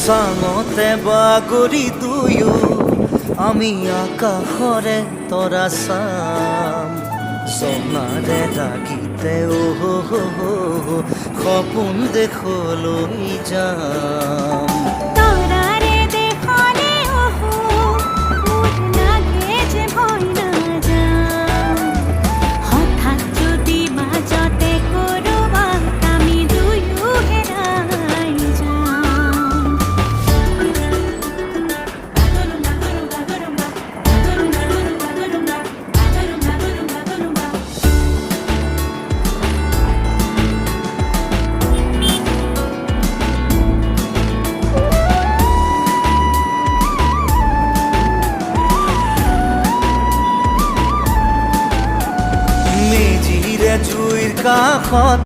চাঙতে বাগৰি দুয়ো আমি আকাশৰে তৰা চাম সোণাৰে দাগিতে সপোন দেশলৈ যাম জুইৰ কাষত